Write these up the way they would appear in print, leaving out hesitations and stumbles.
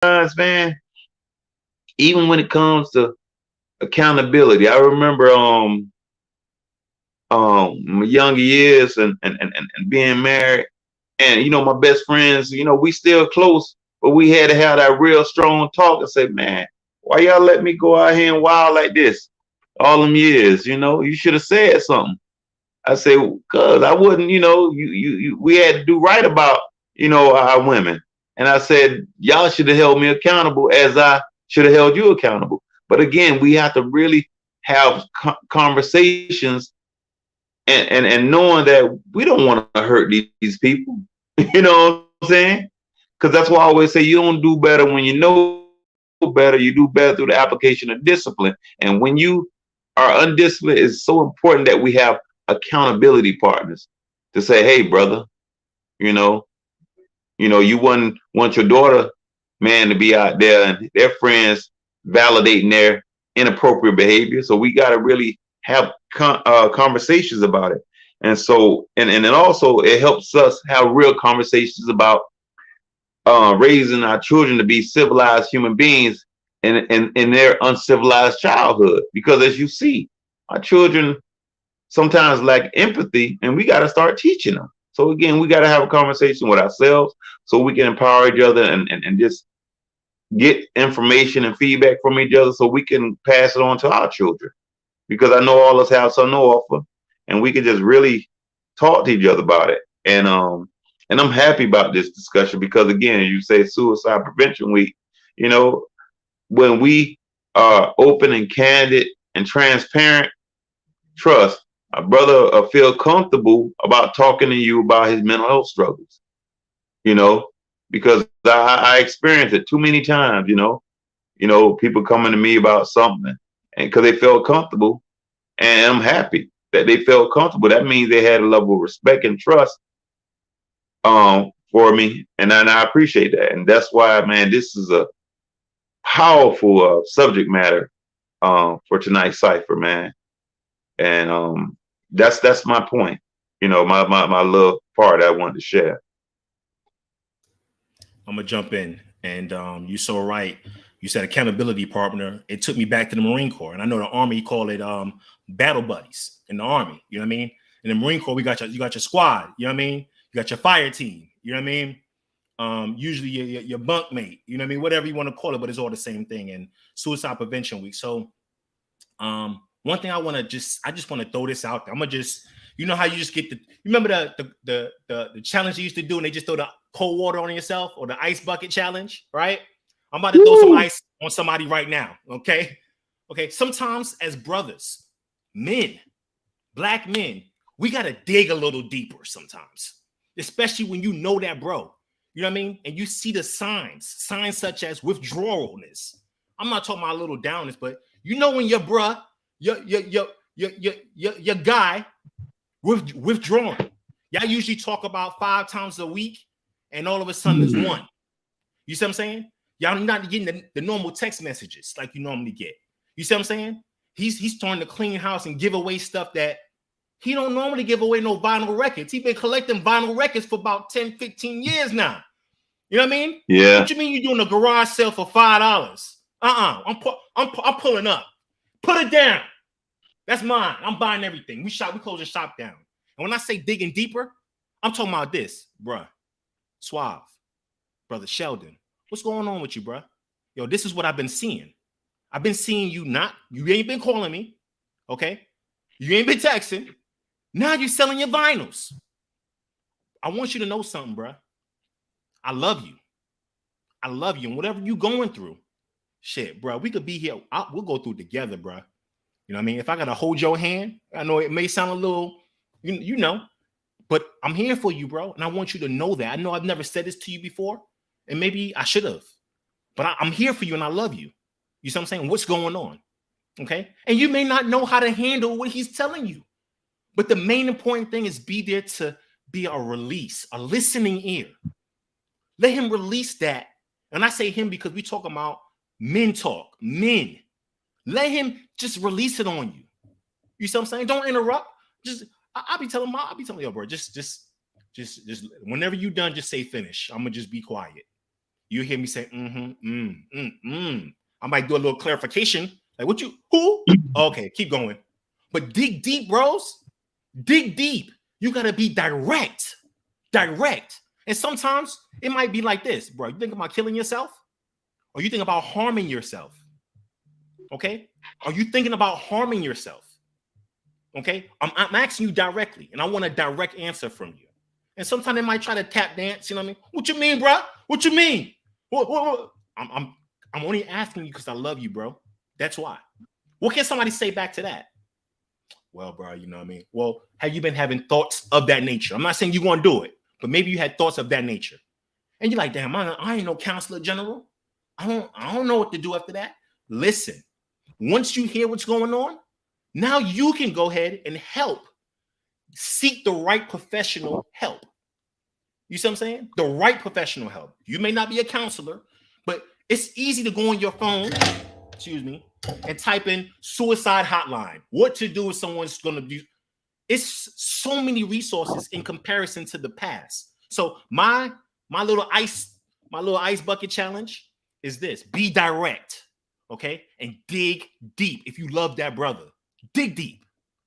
man, even when it comes to accountability, I remember my younger years and being married, and my best friends, we still close, but we had to have that real strong talk and say, man, why y'all let me go out here and wild like this all them years? You should have said something. I say, cuz I wouldn't, we had to do right about, our women. And I said, y'all should have held me accountable as I should have held you accountable. But again, we have to really have conversations and knowing that we don't want to hurt these people. You know what I'm saying? Because that's why I always say you don't do better when you know better. You do better through the application of discipline. And when you are undisciplined, it's so important that we have accountability partners to say, hey, brother, you know, you wouldn't want your daughter, man, to be out there and their friends validating their inappropriate behavior. So we got to really have conversations about it. And so, and then also it helps us have real conversations about raising our children to be civilized human beings in their uncivilized childhood. Because as you see, our children sometimes lack empathy, and we got to start teaching them. So again, we got to have a conversation with ourselves so we can empower each other and just get information and feedback from each other so we can pass it on to our children. Because I know all of us have something to offer, and we can just really talk to each other about it. And I'm happy about this discussion because again, you say Suicide Prevention Week. You know, when we are open and candid and transparent, trust a brother feel comfortable about talking to you about his mental health struggles. You know, because I experienced it too many times. People coming to me about something, and because they felt comfortable, and I'm happy that they felt comfortable. That means they had a level of respect and trust for me, and I appreciate that. And that's why, man, this is a powerful subject matter for tonight's cipher, man. And that's my point. My little part I wanted to share. I'm gonna jump in, and you're so right. You said accountability partner. It took me back to the Marine Corps, and I know the Army call it battle buddies in the Army. You know what I mean? In the Marine Corps, you got your squad. You know what I mean? You got your fire team. You know what I mean? Usually your bunk mate. You know what I mean? Whatever you want to call it, but it's all the same thing. And Suicide Prevention Week. So one thing I just want to throw this out there. I'm gonna just, how you just get you remember the challenge you used to do, and they just throw the cold water on yourself, or the ice bucket challenge, right? I'm about to throw some ice on somebody right now. Okay. Sometimes as brothers, men, black men, we gotta dig a little deeper sometimes, especially when you know that bro. You know what I mean? And you see the signs such as withdrawalness. I'm not talking about a little downness, but when your bruh, your guy withdrawing. Y'all usually talk about 5 times a week, and all of a sudden there's one. You see what I'm saying? Y'all not getting the normal text messages like you normally get. You see what I'm saying? He's starting to clean house and give away stuff that he don't normally give away. No vinyl records. He's been collecting vinyl records for about 10, 15 years now. You know what I mean? Yeah. What you mean you doing a garage sale for $5? I'm pulling up. Put it down. That's mine. I'm buying everything. We close the shop down. And when I say digging deeper, I'm talking about this, bruh. Suave, brother Sheldon. What's going on with you, bruh? Yo, this is what I've been seeing. I've been seeing you ain't been calling me, okay? You ain't been texting. Now you're selling your vinyls. I want you to know something, bruh. I love you. And whatever you going through, shit, bruh, we could be here. We'll go through it together, bruh. You know what I mean? If I got to hold your hand, I know it may sound a little, but I'm here for you, bro. And I want you to know that. I know I've never said this to you before, and maybe I should have, but I'm here for you and I love you. You see what I'm saying? What's going on? Okay. And you may not know how to handle what he's telling you, but the main important thing is be there to be a release, a listening ear. Let him release that. And I say him because we talk about men talk, men. Let him just release it on you. You see what I'm saying? Don't interrupt. I'll be telling yo, bro, just whenever you done, just say finish. I'm gonna just be quiet. You hear me say, I might do a little clarification. Like, what you, who? Okay, keep going. But dig deep, bros. Dig deep. You gotta be direct. Direct. And sometimes it might be like this, bro. You think about killing yourself? Or you think about harming yourself? Okay? Are you thinking about harming yourself? Okay? I'm asking you directly, and I want a direct answer from you. And sometimes they might try to tap dance. You know what I mean? What you mean, bro? What you mean? What? I'm only asking you because I love you, bro. That's why. What can somebody say back to that? Well, bro, you know what I mean? Well, have you been having thoughts of that nature? I'm not saying you're going to do it, but maybe you had thoughts of that nature. And you're like, damn, I ain't no counselor general. I don't know what to do after that. Listen, once you hear what's going on, now you can go ahead and help. Seek the right professional help. You see what I'm saying? The right professional help. You may not be a counselor, but it's easy to go on your phone, excuse me, and type in suicide hotline. What to do if someone's going to do. It's so many resources in comparison to the past. So my little ice bucket challenge is this: be direct, okay, and dig deep. If you love that brother, dig deep.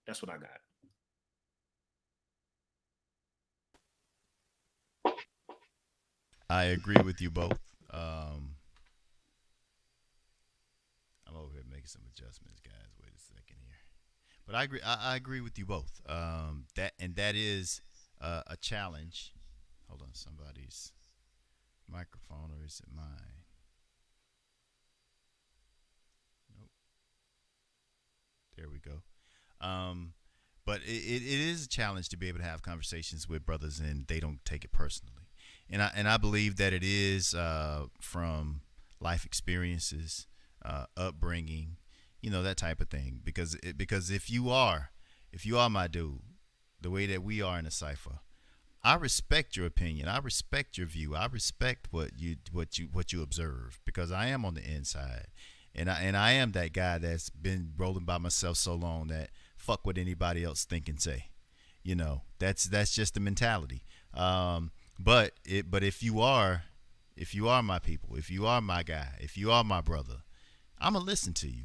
That's what I got. I agree with you both. I'm over here making some adjustments, guys. Wait a second here. But I agree. I agree with you both. That is a challenge. Hold on, somebody's microphone, or is it mine? Nope. There we go. Um, but it is a challenge to be able to have conversations with brothers and they don't take it personally. And I believe that it is from life experiences, upbringing, that type of thing. Because if you are my dude, the way that we are in a cipher, I respect your opinion. I respect your view. I respect what you observe, because I am on the inside, and I am that guy that's been rolling by myself so long that fuck what anybody else think and say. That's just the mentality. But if you are my people, if you are my guy, if you are my brother, I'm gonna listen to you.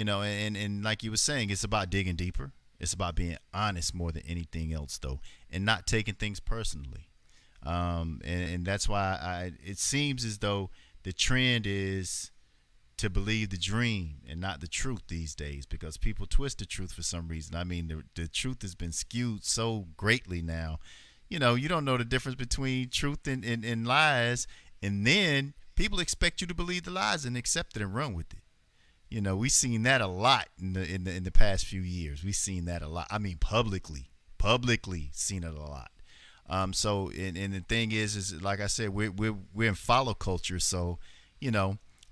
And like you were saying, it's about digging deeper. It's about being honest more than anything else, though, and not taking things personally. And that's why it seems as though the trend is to believe the dream and not the truth these days, because people twist the truth for some reason. I mean, the truth has been skewed so greatly now. You don't know the difference between truth and lies, and then people expect you to believe the lies and accept it and run with it. We've seen that a lot in the past few years. We've seen that a lot. I mean, publicly seen it a lot. So and the thing is like I said, we're in follow culture. So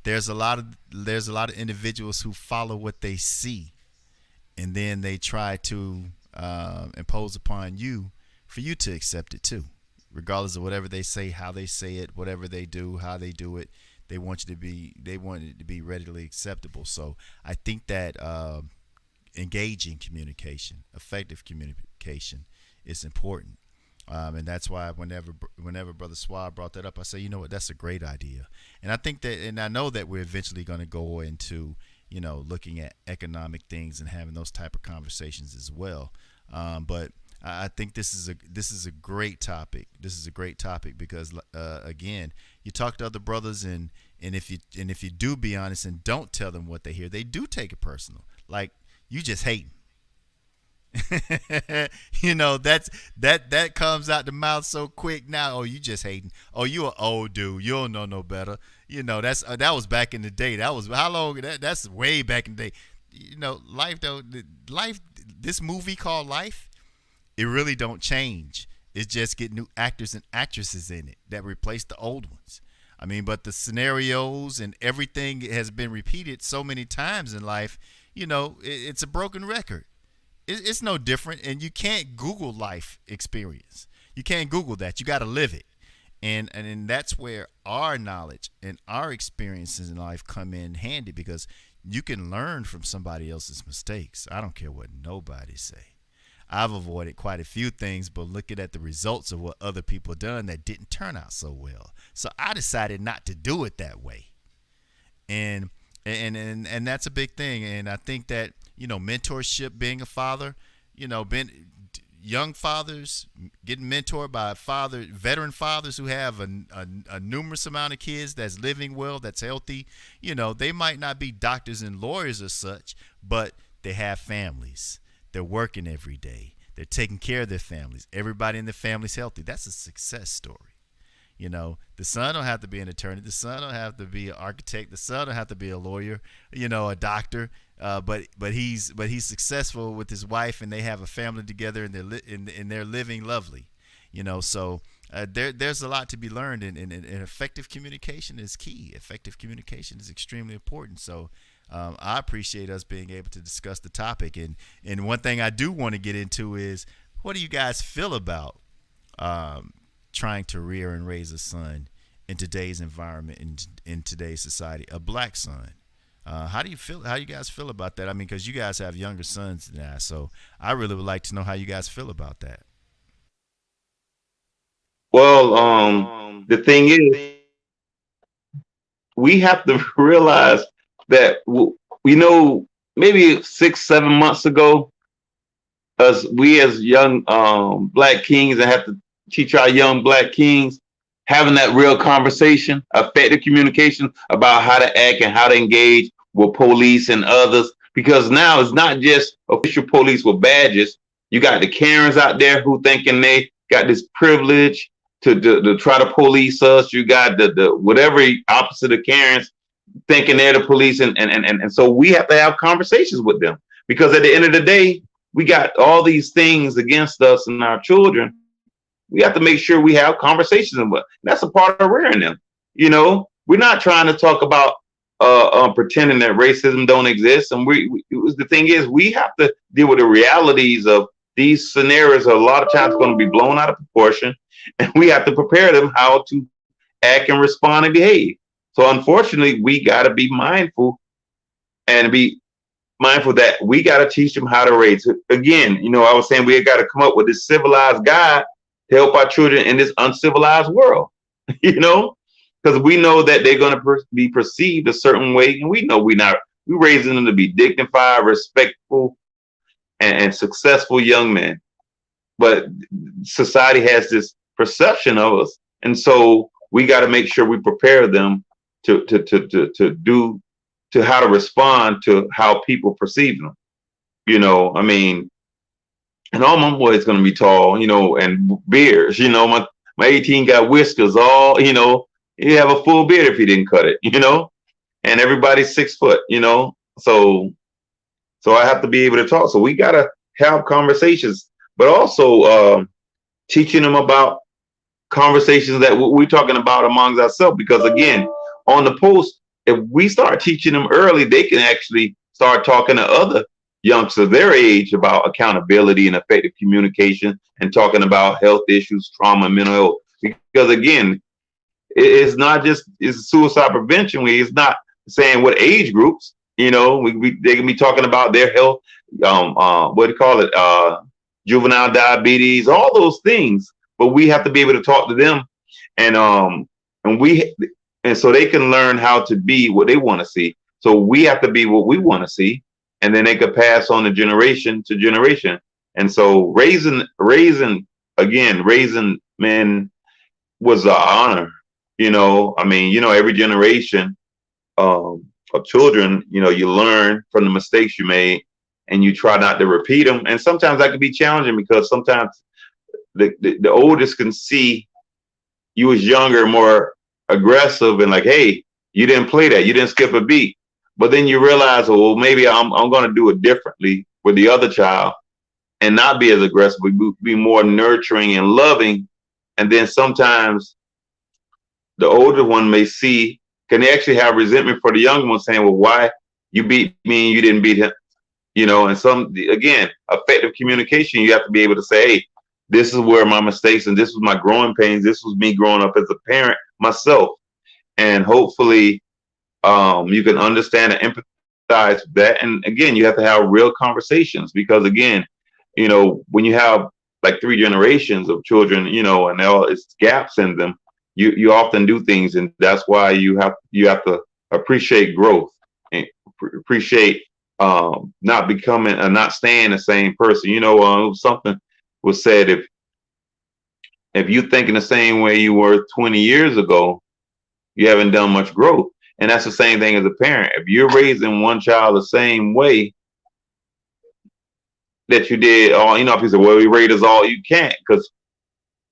there's a lot of individuals who follow what they see, and then they try to impose upon you for you to accept it too, regardless of whatever they say, how they say it, whatever they do, how they do it. They want it to be readily acceptable. So I think that engaging communication, effective communication, is important. And that's why whenever Brother Swab brought that up, I say, you know what, that's a great idea. And I think that, and I know that we're eventually going to go into, looking at economic things and having those type of conversations as well. But I think this is a great topic. This is a great topic because again, you talk to other brothers, and if you do be honest and don't tell them what they hear, they do take it personal. Like, you just hating. That comes out the mouth so quick now. Oh, you just hating. Oh, you an old dude. You don't know no better. That was back in the day. That was how long? That's way back in the day. Life though. Life. This movie called Life, it really don't change. It's just get new actors and actresses in it that replace the old ones. I mean, but the scenarios and everything has been repeated so many times in life. It's a broken record. It's no different, and you can't Google life experience. You can't Google that. You got to live it, and that's where our knowledge and our experiences in life come in handy, because you can learn from somebody else's mistakes. I don't care what nobody say. I've avoided quite a few things, but looking at the results of what other people done that didn't turn out so well. So I decided not to do it that way. And and that's a big thing. And I think that, mentorship, being a father, been young fathers getting mentored by veteran fathers who have a numerous amount of kids that's living well, that's healthy. They might not be doctors and lawyers or such, but they have families. They're working every day. They're taking care of their families. Everybody in the family's healthy. That's a success story. The son don't have to be an attorney. The son don't have to be an architect. The son don't have to be a lawyer, a doctor. But he's successful with his wife, and they have a family together, and they're living lovely. So there's a lot to be learned, and effective communication is key. Effective communication is extremely important. So I appreciate us being able to discuss the topic. And one thing I do want to get into is, what do you guys feel about trying to rear and raise a son in today's environment, in today's society, a black son? How do you guys feel about that? I mean, because you guys have younger sons now, so I really would like to know how you guys feel about that. Well, the thing is, we have to realize that we know maybe 6, 7 months ago, we as young black kings, and have to teach our young black kings having that real conversation, effective communication about how to act and how to engage with police and others. Because now it's not just official police with badges. You got the Karens out there who thinking they got this privilege to try to police us. You got the whatever opposite of Karens thinking they're the police, and so we have to have conversations with them, because at the end of the day, we got all these things against us and our children. We have to make sure we have conversations with them. That's a part of rearing them. We're not trying to talk about pretending that racism don't exist. And the thing is, we have to deal with the realities of these scenarios. A lot of times going to be blown out of proportion, and we have to prepare them how to act and respond and behave. So unfortunately, we got to be mindful that we got to teach them how to raise. Again, I was saying we got to come up with this civilized guide to help our children in this uncivilized world, because we know that they're going to be perceived a certain way, and we know we're raising them to be dignified, respectful, and successful young men. But society has this perception of us, and so we got to make sure we prepare them to how to respond to how people perceive them. I mean, and all my boys going to be tall, and beards. My 18 got whiskers. He have a full beard if he didn't cut it. And everybody's 6 foot. So I have to be able to talk. So we got to have conversations, but also teaching them about conversations that we're talking about amongst ourselves. Because again, on the post, if we start teaching them early, they can actually start talking to other youngsters their age about accountability and effective communication, and talking about health issues, trauma, and mental health. Because again, it's not just suicide prevention. It's not saying what age groups. They can be talking about their health. What do you call it? Juvenile diabetes, all those things. But we have to be able to talk to them, and so they can learn how to be what they want to see. So we have to be what we want to see, and then they could pass on the generation to generation. And so raising men was an honor. Every generation of children, you learn from the mistakes you made, and you try not to repeat them. And sometimes that can be challenging, because sometimes the oldest can see you as younger, more aggressive, and like, hey, you didn't play that, you didn't skip a beat. But then you realize, well, maybe I'm going to do it differently with the other child, and not be as aggressive, but be more nurturing and loving. And then sometimes the older one can actually have resentment for the younger one, saying, well, why you beat me and you didn't beat him? And again, effective communication, you have to be able to say, hey, this is where my mistakes, and this was my growing pains. This was me growing up as a parent myself. And hopefully you can understand and empathize with that. And again, you have to have real conversations, because again, when you have like three generations of children, and all its gaps in them, you often do things, and that's why you have to appreciate growth and appreciate not becoming not staying the same person. Something was said, if you think in the same way you were 20 years ago, you haven't done much growth. And that's the same thing as a parent. If you're raising one child the same way that you did, if you say, well, we rate us all, you can't, because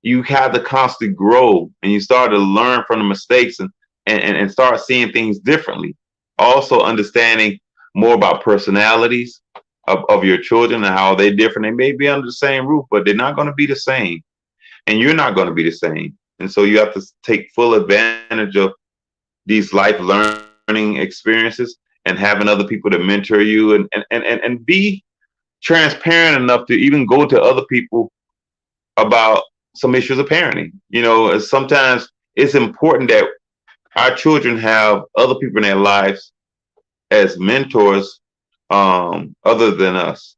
you have to constantly grow, and you start to learn from the mistakes, and start seeing things differently. Also understanding more about personalities of your children and how they're different. They may be under the same roof, but they're not going to be the same. And you're not going to be the same. And so you have to take full advantage of these life learning experiences and having other people to mentor you, and be transparent enough to even go to other people about some issues of parenting. Sometimes it's important that our children have other people in their lives as mentors, other than us.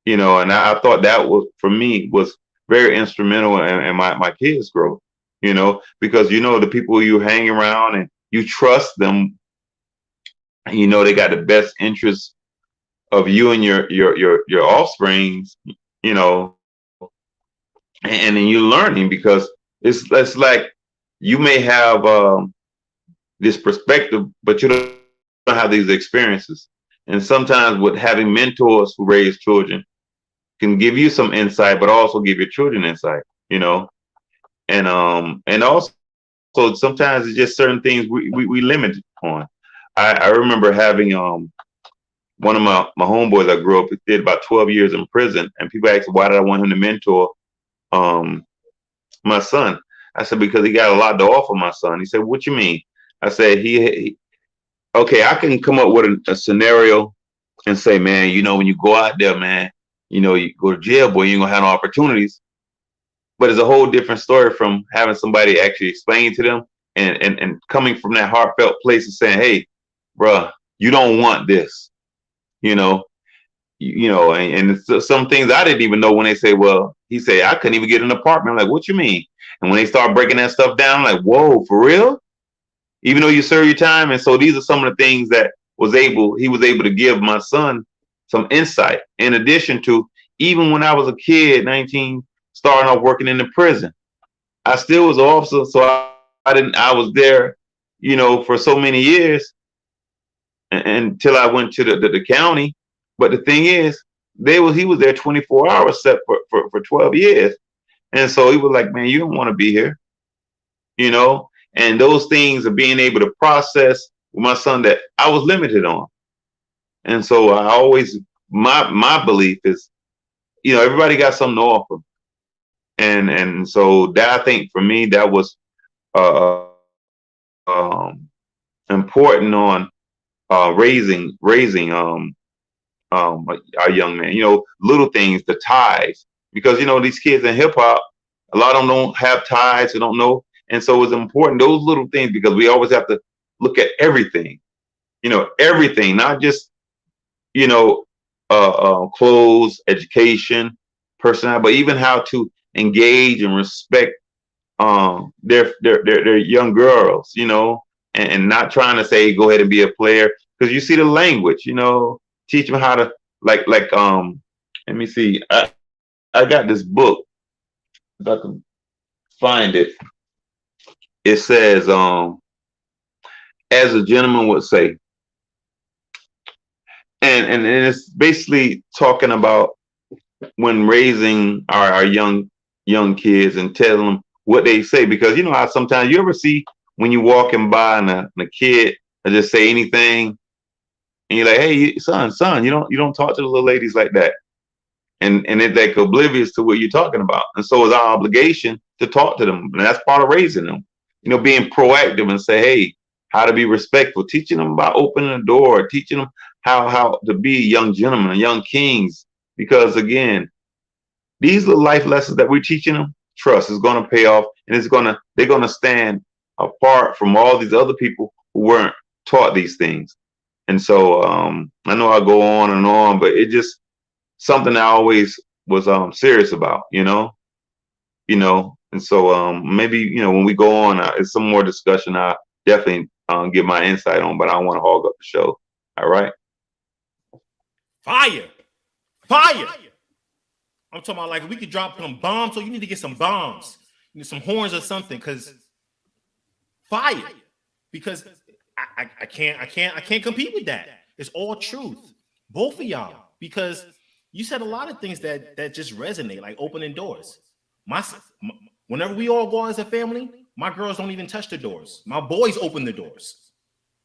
And I thought that was, for me, was very instrumental in my kids' growth. Because the people you hang around and you trust them, they got the best interests of you and your offsprings, and then you're learning, because it's like you may have this perspective, but you don't have these experiences. And sometimes with having mentors who raise children can give you some insight, but also give your children insight, and also sometimes it's just certain things we limit on. I remember having one of my homeboys I grew up with did about 12 years in prison, and people asked why did I want him to mentor my son. I said, because he got a lot to offer my son. He said, what you mean? I said, okay, I can come up with a scenario and say, man, when you go out there, man, you go to jail, boy, you ain't gonna have no opportunities. But it's a whole different story from having somebody actually explain to them, and coming from that heartfelt place and saying, hey, bruh, you don't want this, and some things I didn't even know when they say, well, he said, I couldn't even get an apartment. I'm like, what you mean? And when they start breaking that stuff down, I'm like, whoa, for real? Even though you serve your time. And so these are some of the things that he was able to give my son some insight. In addition to, even when I was a kid, 19, starting off working in the prison, I still was an officer. So I was there, for so many years, until I went to the county. But the thing is, he was there 24 hours set for 12 years. And so he was like, man, you don't want to be here, and those things of being able to process with my son that I was limited on. And so I always, my belief is, everybody got something to offer. And so that, I think for me, that was important on raising our young man. Little things, the ties, because these kids in hip hop, a lot of them don't have ties, they don't know, and so it's important, those little things, because we always have to look at everything, everything, not just clothes, education, personality, but even how to engage and respect their young girls, and not trying to say go ahead and be a player, because you see the language, teach them how to like let me see, I got this book, if I can find it. It says, as a gentleman would say, and it's basically talking about when raising our young kids and telling them what they say, because how sometimes you ever see when you walking by and a kid will just say anything, and you're like, hey, son, you don't talk to the little ladies like that. And it's like oblivious to what you're talking about. And so it's our obligation to talk to them. And that's part of raising them, being proactive and say, hey, how to be respectful, teaching them about opening the door, teaching them how to be young gentlemen and young kings. Because again, these little life lessons that we're teaching them, trust, is going to pay off, and they're going to stand apart from all these other people who weren't taught these things. And so I know I go on and on, but it just something I always was serious about, and so maybe when we go on, it's some more discussion. I definitely give my insight on, but I don't want to hog up the show. All right. Fire. Fire. I'm talking about like we could drop some bombs, so you need to get some bombs, you need some horns or something, because fire. Because I can't compete with that. It's all truth, both of y'all. Because you said a lot of things that just resonate, like opening doors. Whenever we all go as a family, my girls don't even touch the doors. My boys open the doors.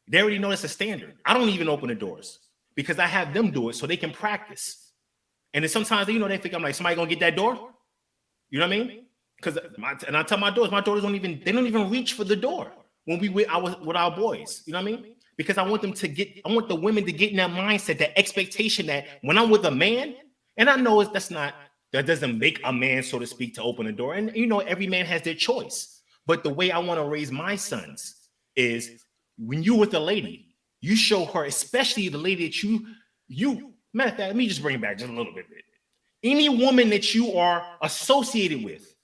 They already know it's a standard. I don't even open the doors because I have them do it so they can practice. And then sometimes, they think I'm like, somebody gonna get that door? You know what I mean? Because I tell my daughters don't even reach for the door when I was with our boys. You know what I mean? Because I want the women to get in that mindset, that expectation that when I'm with a man, and I know that doesn't make a man, so to speak, to open the door. And every man has their choice. But the way I want to raise my sons is when you with a lady, you show her, especially the lady that you matter of fact, let me just bring it back just a little bit. Any woman that you are associated with,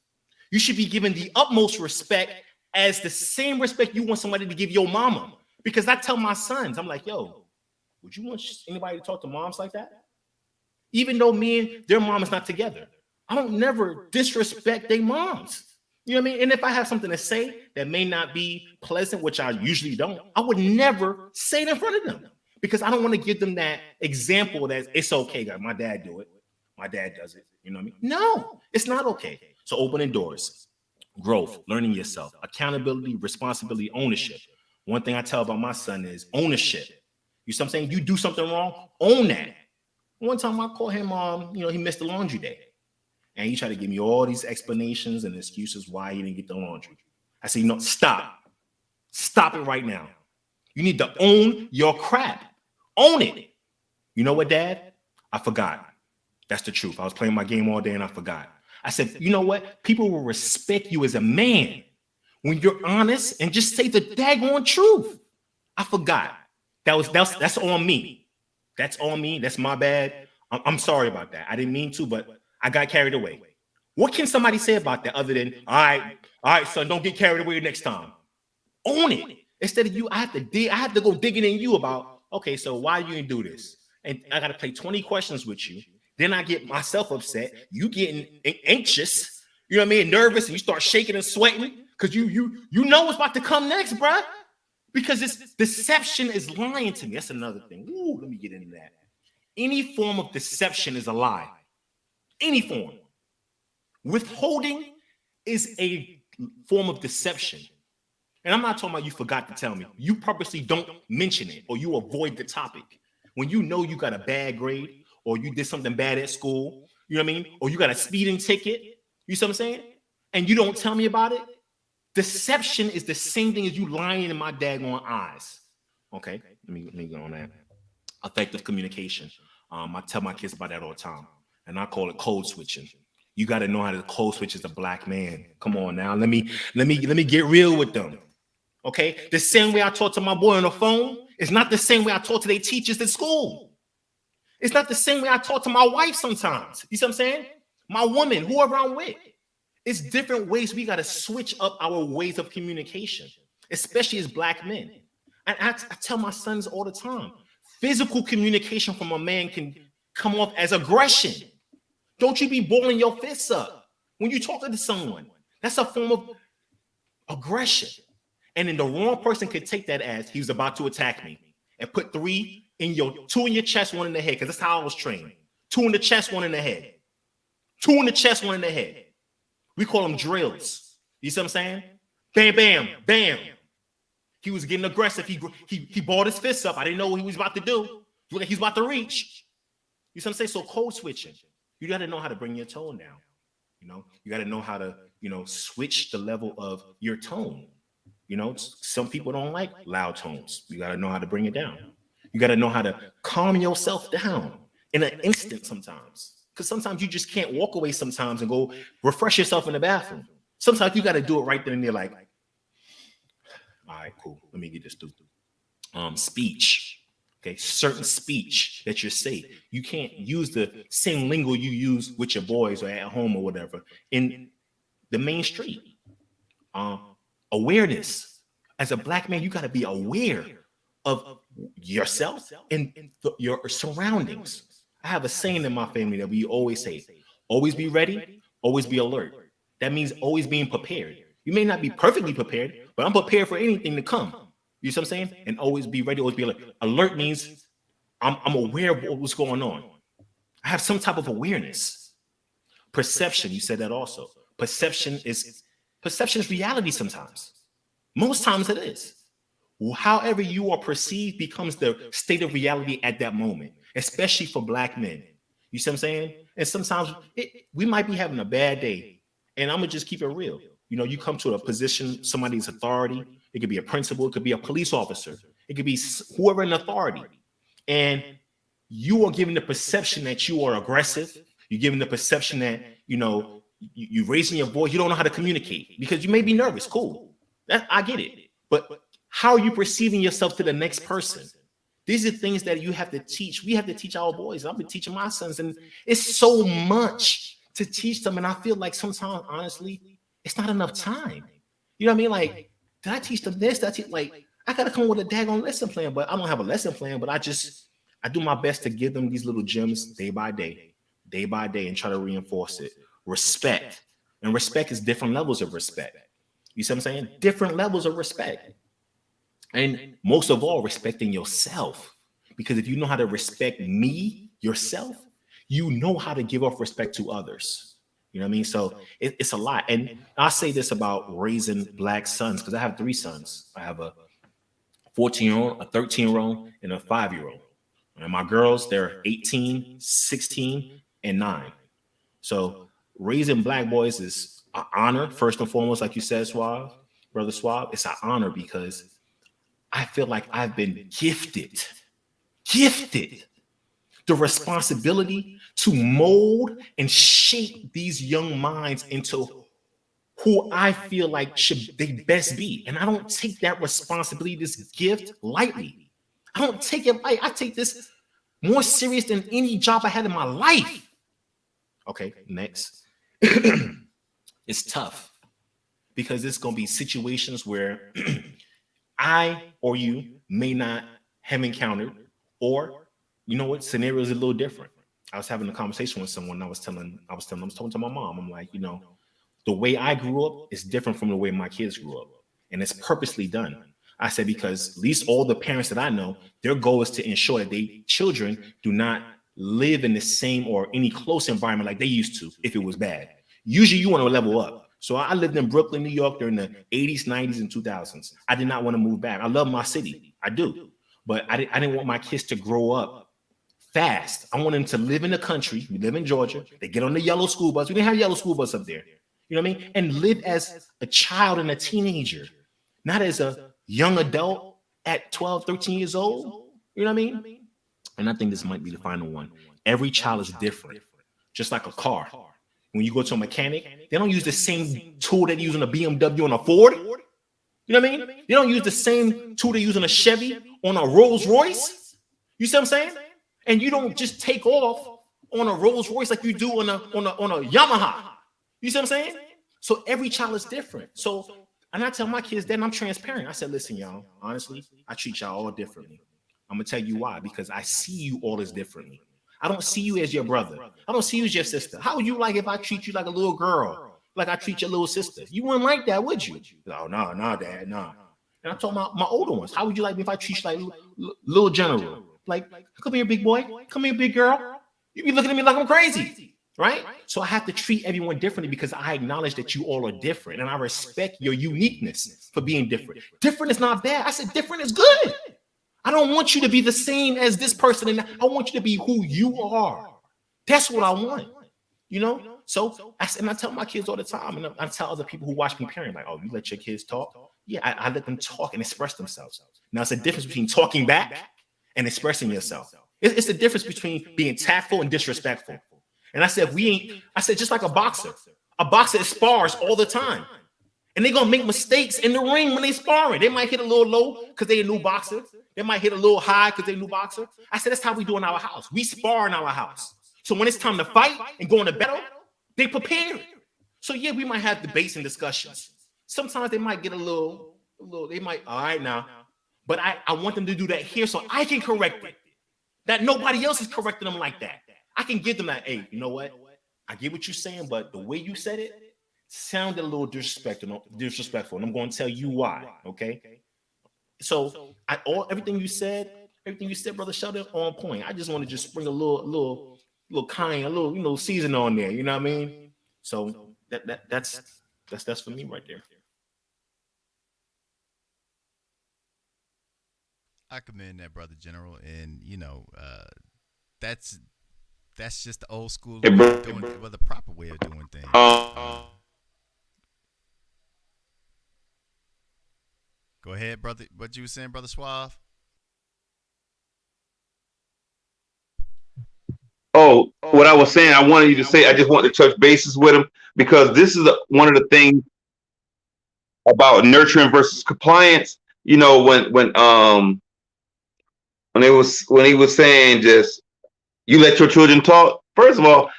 you should be given the utmost respect as the same respect you want somebody to give your mama. Because I tell my sons, I'm like, yo, would you want anybody to talk to moms like that? Even though me and their mom is not together, I don't never disrespect their moms. You know what I mean? And if I have something to say that may not be pleasant, which I usually don't, I would never say it in front of them because I don't want to give them that example that it's okay, guys. My dad do it. My dad does it. You know what I mean? No, it's not okay. So opening doors, growth, learning yourself, accountability, responsibility, ownership. One thing I tell about my son is ownership. You see what I'm saying? You do something wrong, own that. One time I called him, he missed the laundry day. And he tried to give me all these explanations and excuses why he didn't get the laundry. I said, stop. Stop it right now. You need to own your crap. Own it. You know what, Dad? I forgot. That's the truth. I was playing my game all day and I forgot. I said, you know what? People will respect you as a man when you're honest and just say the daggone truth. I forgot. That's on me. That's on me. That's my bad. I'm sorry about that. I didn't mean to, but I got carried away. What can somebody say about that other than, all right, son, don't get carried away next time. Own it. Instead of you, I have to go digging in you about, okay, so why you didn't do this? And I got to play 20 questions with you. Then I get myself upset. You getting anxious, you know what I mean? Nervous, and you start shaking and sweating because you know what's about to come next, bruh. Because this deception is lying to me. That's another thing. Ooh, let me get into that. Any form of deception is a lie. Any form. Withholding is a form of deception. And I'm not talking about you forgot to tell me. You purposely don't mention it or you avoid the topic. When you know you got a bad grade or you did something bad at school, you know what I mean? Or you got a speeding ticket, you see what I'm saying? And you don't tell me about it. Deception is the same thing as you lying in my daggone eyes. Okay, let me go on that. Effective communication. I tell my kids about that all the time. And I call it code switching. You got to know how to code switch as a black man. Come on now. Let me get real with them. Okay? The same way I talk to my boy on the phone is not the same way I talk to their teachers at school. It's not the same way I talk to my wife sometimes. You see what I'm saying? My woman, whoever I'm with. It's different ways we got to switch up our ways of communication, especially as black men. And I tell my sons all the time, physical communication from a man can come off as aggression. Don't you be balling your fists up when you're talking to someone. That's a form of aggression. And then the wrong person could take that as he was about to attack me and put two in your chest, one in the head, because that's how I was trained. 2 in the chest, 1 in the head. 2 in the chest, 1 in the head. We call them drills. You see what I'm saying? Bam, bam, bam. He was getting aggressive. He balled his fists up. I didn't know what he was about to do. Look like he's about to reach. You see what I'm saying? So code switching. You got to know how to bring your tone down. You got to know how to, switch the level of your tone. Some people don't like loud tones. You got to know how to bring it down. You got to know how to calm yourself down in an instant sometimes. Because sometimes you just can't walk away sometimes and go refresh yourself in the bathroom. Sometimes you got to do it right then and there, like, all right, cool. Let me get this through. Speech. Okay, certain speech that you say, you can't use the same lingo you use with your boys or at home or whatever in the main street. Awareness. As a black man, you got to be aware of yourself and your surroundings. I have a saying in my family that we always say: always be ready, always be alert. That means always being prepared. You may not be perfectly prepared, but I'm prepared for anything to come. You see what I'm saying? And always be ready, always be alert. Alert means I'm aware of what's going on. I have some type of awareness. Perception, you said that also. Perception is reality sometimes. Most times it is. However you are perceived becomes the state of reality at that moment, especially for black men. You see what I'm saying? And sometimes we might be having a bad day, and I'm gonna just keep it real. You know, you come to a position, somebody's authority. It could be a principal, it could be a police officer, it could be whoever in authority, and you are given the perception that you are aggressive. You're given the perception that you're raising your voice. You don't know how to communicate because you may be nervous. Cool, I get it, but how are you perceiving yourself to the next person? These are things that you have to teach. We have to teach our boys. I've been teaching my sons, and it's so much to teach them. And I feel like sometimes, honestly, it's not enough time. You know what I mean? Like, did I teach them this? Like, I gotta come with a daggone lesson plan, but I don't have a lesson plan. But I do my best to give them these little gems day by day, and try to reinforce it. Respect, and respect is different levels of respect. You see what I'm saying? Different levels of respect. And most of all, respecting yourself. Because if you know how to respect yourself, you know how to give off respect to others. You know what I mean? So it's a lot. And I'll say this about raising black sons, because I have 3 sons. I have a 14-year-old, a 13-year-old, and a 5-year-old. And my girls, they're 18, 16, and 9. So raising black boys is an honor, first and foremost, like you said, Brother Suave. It's an honor because I feel like I've been gifted the responsibility to mold and shape these young minds into who I feel like should they best be. And I don't take that responsibility, this gift, lightly. I don't take it light. I take this more serious than any job I had in my life. Okay, next. It's tough because it's going to be situations where I or you may not have encountered, or you know what, scenario is a little different. I was having a conversation with someone. I was talking to my mom. I'm like, the way I grew up is different from the way my kids grew up, and it's purposely done. I said because at least all the parents that I know, their goal is to ensure that their children do not live in the same or any close environment like they used to if it was bad. Usually, you want to level up. So I lived in Brooklyn, New York during the 80s, 90s, and 2000s. I did not want to move back. I love my city. I do. But I didn't want my kids to grow up fast. I want them to live in the country. We live in Georgia. They get on the yellow school bus. We didn't have yellow school bus up there. You know what I mean? And live as a child and a teenager, not as a young adult at 12, 13 years old. You know what I mean? And I think this might be the final one. Every child is different, just like a car. When you go to a mechanic, they don't use the same tool that they use on a BMW and a Ford. You know what I mean? They don't use the same tool they use on a Chevy, on a Rolls Royce. You see what I'm saying? And you don't just take off on a Rolls Royce like you do on a Yamaha. You see what I'm saying? So every child is different. So, and I tell my kids that, and I'm transparent. I said, listen, y'all, honestly, I treat y'all all differently. I'm going to tell you why, because I see you all as differently. I don't see you as your brother. I don't see you as your sister. How would you like if I treat you like a little girl, like I treat your little sister? You wouldn't like that, would you? No, Dad, no. And I told my older ones, how would you like me if I treat you like little general? Like, come here, big boy. Come here, big girl. You be looking at me like I'm crazy, right? So I have to treat everyone differently because I acknowledge that you all are different, and I respect your uniqueness for being different. Different is not bad. I said different is good. I don't want you to be the same as this person, and I want you to be who you are. That's what I want, So I tell my kids all the time, and I tell other people who watch me parent, like, oh, you let your kids talk? Yeah, I let them talk and express themselves. Now, it's a difference between talking back and expressing yourself. It's the difference between being tactful and disrespectful. And I said, just like a boxer spars all the time. And they're gonna make mistakes in the ring when they sparring. They might hit a little low because they a new boxer. They might hit a little high because they a new boxer. I said that's how we do in our house. We spar in our house. So when it's time to fight and go into battle, they prepare. So yeah, we might have debates and discussions. Sometimes they might get they might, all right now. But I want them to do that here so I can correct it. That nobody else is correcting them like that. I can give them that, hey, you know what? I get what you're saying, but the way you said it sounded a little disrespectful. And I'm going to tell you why. Okay. So everything you said, Brother Sheldon, on point. I just want to just bring a little kind, a little, season on there. You know what I mean? So that's for me right there. I commend that, brother General, and that's that's just the old school Hey, way of bro. doing, well, the proper way of doing things. Go ahead, brother. What you were saying, brother Suave? Oh, what I was saying, I wanted you to say, I just want to touch bases with him because this is one of the things about nurturing versus compliance. When he was saying just you let your children talk. First of all,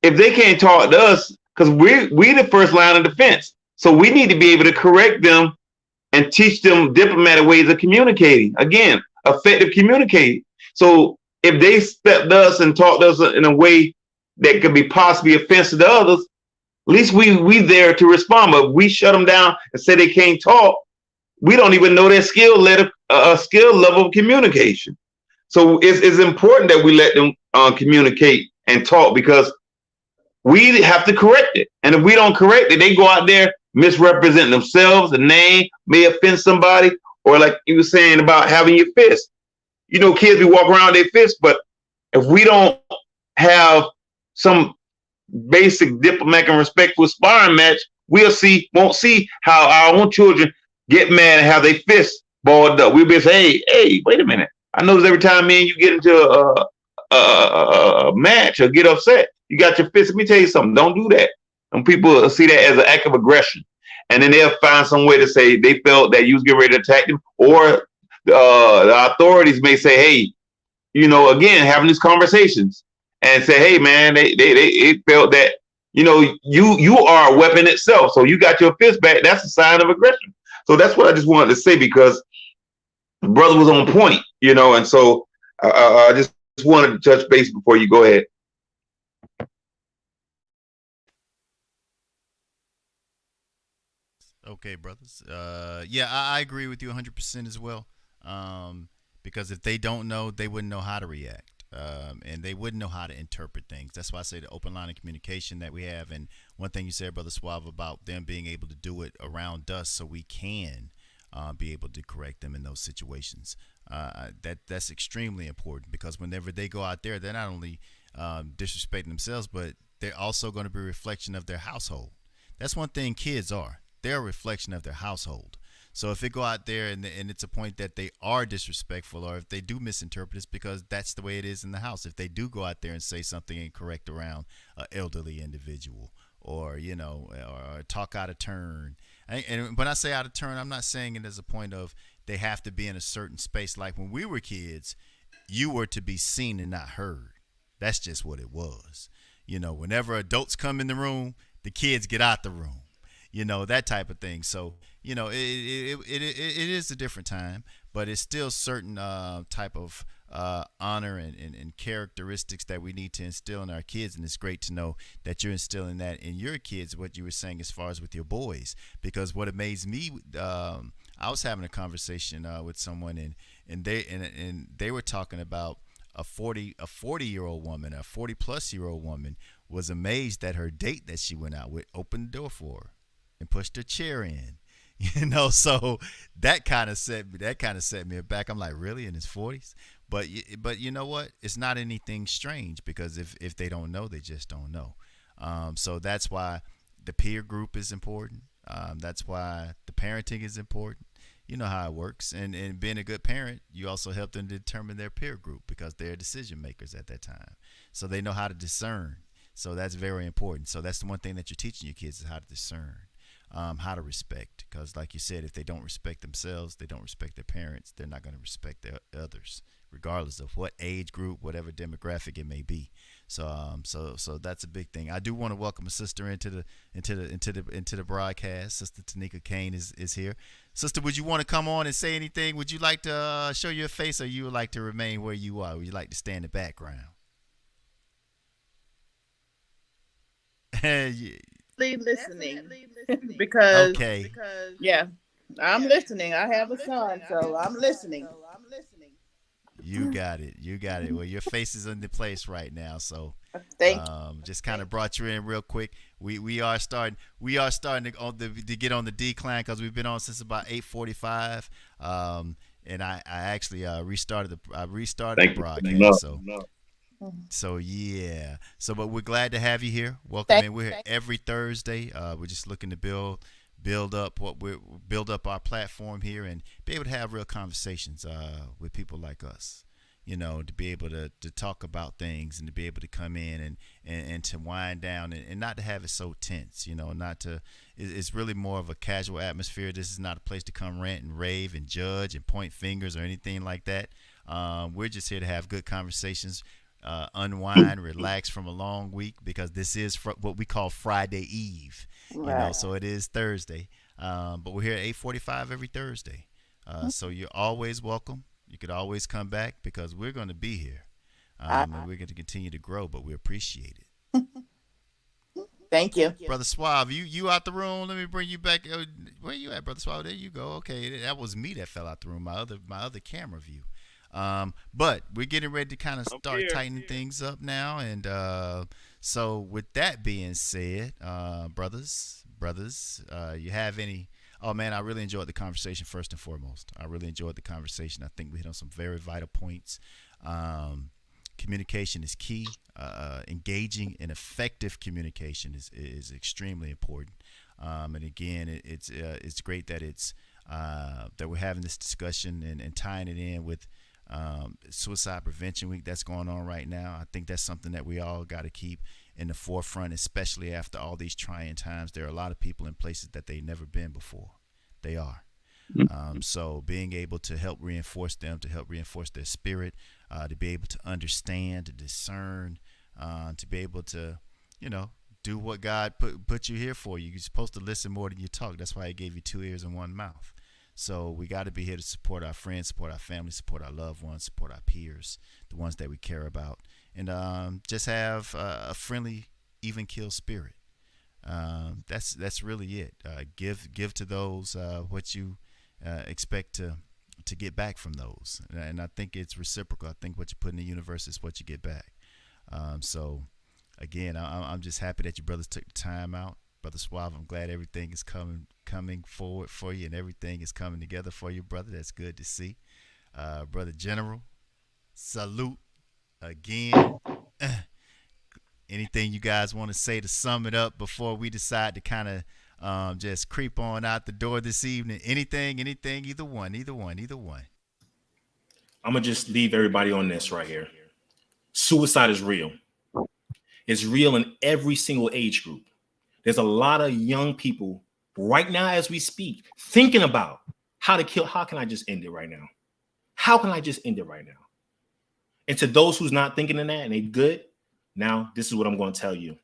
if they can't talk to us, because we the first line of defense, so we need to be able to correct them and teach them diplomatic ways of communicating. Again, effective communicating. So if they step to us and talk to us in a way that could be possibly offensive to others, at least we there to respond. But if we shut them down and say they can't talk, we don't even know their skill level of communication. So it's important that we let them communicate and talk because we have to correct it. And if we don't correct it, they go out there misrepresenting themselves, the name may offend somebody, or like you were saying about having your fist. Kids be walking around with their fist, but if we don't have some basic diplomatic and respectful sparring match, won't see how our own children get mad and have their fists balled up. We'll be saying, hey, wait a minute. I notice every time me and you get into a match or get upset, you got your fist. Let me tell you something. Don't do that. And people see that as an act of aggression. And then they'll find some way to say they felt that you was getting ready to attack them. Or the authorities may say, hey, again, having these conversations and say, hey, man, they felt that, you are a weapon itself. So you got your fist back. That's a sign of aggression. So that's what I just wanted to say because the brother was on point, and so I just wanted to touch base before you go ahead. Okay, brothers. Yeah, I agree with you 100% as well. Because if they don't know, they wouldn't know how to react. And they wouldn't know how to interpret things. That's why I say the open line of communication that we have. And one thing you said, Brother Suave, about them being able to do it around us so we can be able to correct them in those situations. That's extremely important because whenever they go out there, they're not only disrespecting themselves, but they're also going to be a reflection of their household. That's one thing kids are. They're a reflection of their household. So if they go out there and it's a point that they are disrespectful or if they do misinterpret, it's because that's the way it is in the house. If they do go out there and say something incorrect around an elderly individual or, or talk out of turn. And when I say out of turn, I'm not saying it as a point of they have to be in a certain space. Like when we were kids, you were to be seen and not heard. That's just what it was. Whenever adults come in the room, the kids get out the room. That type of thing. So, it is a different time, but it's still certain type of honor and characteristics that we need to instill in our kids. And it's great to know that you're instilling that in your kids, what you were saying as far as with your boys, because what amazed me, I was having a conversation with someone and they were talking about a 40-year-old woman, a 40-plus-year-old woman was amazed that her date that she went out with opened the door for her and pushed her chair in. So that kind of set me aback. I'm like, really, in his 40s? But you know what? It's not anything strange because if they don't know, they just don't know. So that's why the peer group is important. That's why the parenting is important. You know how it works. And being a good parent, you also help them determine their peer group because they're decision makers at that time. So they know how to discern. So that's very important. So that's the one thing that you're teaching your kids is how to discern. how to respect. Because, like you said, if they don't respect themselves, they don't respect their parents, they're not going to respect their others, regardless of what age group, whatever demographic it may be. So that's a big thing. I do want to welcome a sister into the broadcast. Sister Tanika Kane is here. Sister, would you want to come on and say anything? Would you like to show your face, or you would like to remain where you are? Would you like to stay in the background? Listening because Okay. yeah, I'm listening. I have a son, so I'm listening. You got it. You got it. Well, your face is in the place right now, so Thank just kind of brought you in real quick. We are starting to get on the decline because we've been on since about 8:45. And I actually restarted the broadcast. So yeah. But we're glad to have you here. Welcome in. We're here every Thursday. We're just looking to build up our platform here and be able to have real conversations with people like us, to be able to talk about things and to be able to come in and to wind down and not to have it so tense, it's really more of a casual atmosphere. This is not a place to come rant and rave and judge and point fingers or anything like that. We're just here to have good conversations, unwind, relax from a long week, because this is what we call Friday Eve. So it is Thursday, but we're here at 8:45 every Thursday. So you're always welcome. You could always come back because we're going to be here, and we're going to continue to grow. But we appreciate it. Thank you, Brother Suave. You out the room? Let me bring you back. Where you at, Brother Suave? There you go. Okay, that was me that fell out the room. My other camera view. But we're getting ready to kind of start tightening things up now, and so with that being said, brothers, you have any? Oh man, I really enjoyed the conversation. First and foremost, I really enjoyed the conversation. I think we hit on some very vital points. Communication is key. Engaging and effective communication is extremely important. And again, it's great that that we're having this discussion and tying it in with Suicide Prevention Week that's going on right now. I think that's something that we all got to keep in the forefront, especially after all these trying times. There are a lot of people in places that they've never been before. They are. So being able to help reinforce them, to help reinforce their spirit, to be able to understand, to discern, to be able to, do what God put you here for. You're supposed to listen more than you talk. That's why He gave you 2 ears and 1 mouth. So we got to be here to support our friends, support our family, support our loved ones, support our peers, the ones that we care about, and just have a friendly, even keel spirit. That's really it. Give to those what you expect to get back from those, and I think it's reciprocal. I think what you put in the universe is what you get back. So again, I'm just happy that your brothers took the time out. Brother Suave, I'm glad everything is coming forward for you and everything is coming together for you, brother. That's good to see. Brother General, salute again. Anything you guys want to say to sum it up before we decide to kind of just creep on out the door this evening? Anything, either one. I'm going to just leave everybody on this right here. Suicide is real. It's real in every single age group. There's a lot of young people right now as we speak thinking about how to kill. How can I just end it right now? How can I just end it right now? And to those who's not thinking of that and they good, now this is what I'm going to tell you.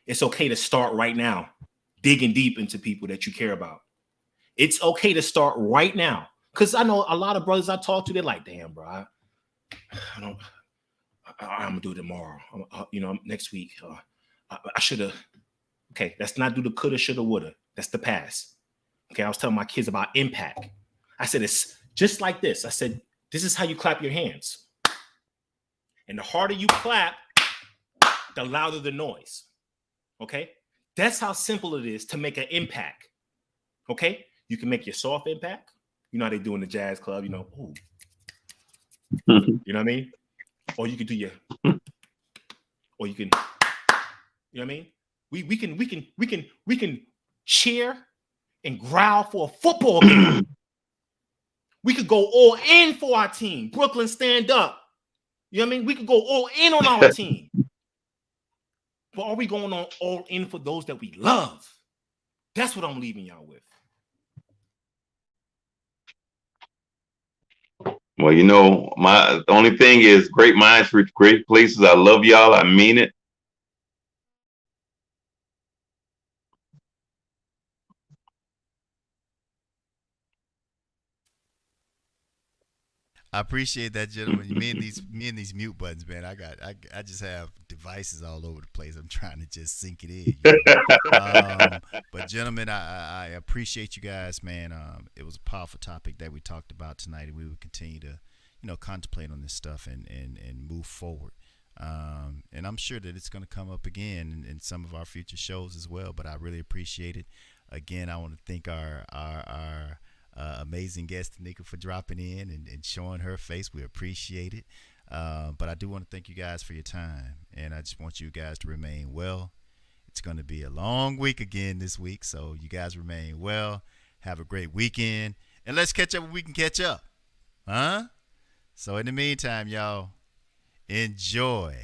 It's okay to start right now, digging deep into people that you care about. It's okay to start right now. Because I know a lot of brothers I talk to, they're like, damn, bro, I'm going to do it tomorrow. Next week. I should have. Okay, let's not do the coulda, shoulda, woulda. That's the past. Okay, I was telling my kids about impact. I said, it's just like this. I said, this is how you clap your hands. And the harder you clap, the louder the noise. Okay? That's how simple it is to make an impact. Okay? You can make your soft impact. You know how they do in the jazz club, ooh. You know what I mean? Or you can do or you can, you know what I mean? We can cheer and growl for a football game. We could go all in for our team. Brooklyn, stand up. You know what I mean? We could go all in on our team. But are we going on all in for those that we love? That's what I'm leaving y'all with. Well, the only thing is great minds reach great places. I love y'all. I mean it. I appreciate that, gentlemen. Me and these mute buttons, man. I just have devices all over the place. I'm trying to just sink it in. But gentlemen, I appreciate you guys, man. It was a powerful topic that we talked about tonight, and we will continue to, contemplate on this stuff and move forward. And I'm sure that it's going to come up again in some of our future shows as well. But I really appreciate it. Again, I want to thank our amazing guest Tanika for dropping in and showing her face. We appreciate it. But I do want to thank you guys for your time, and I just want you guys to remain well. It's going to be a long week again this week, so you guys remain well. Have a great weekend, and let's catch up when we can catch up. Huh? So in the meantime, y'all, enjoy.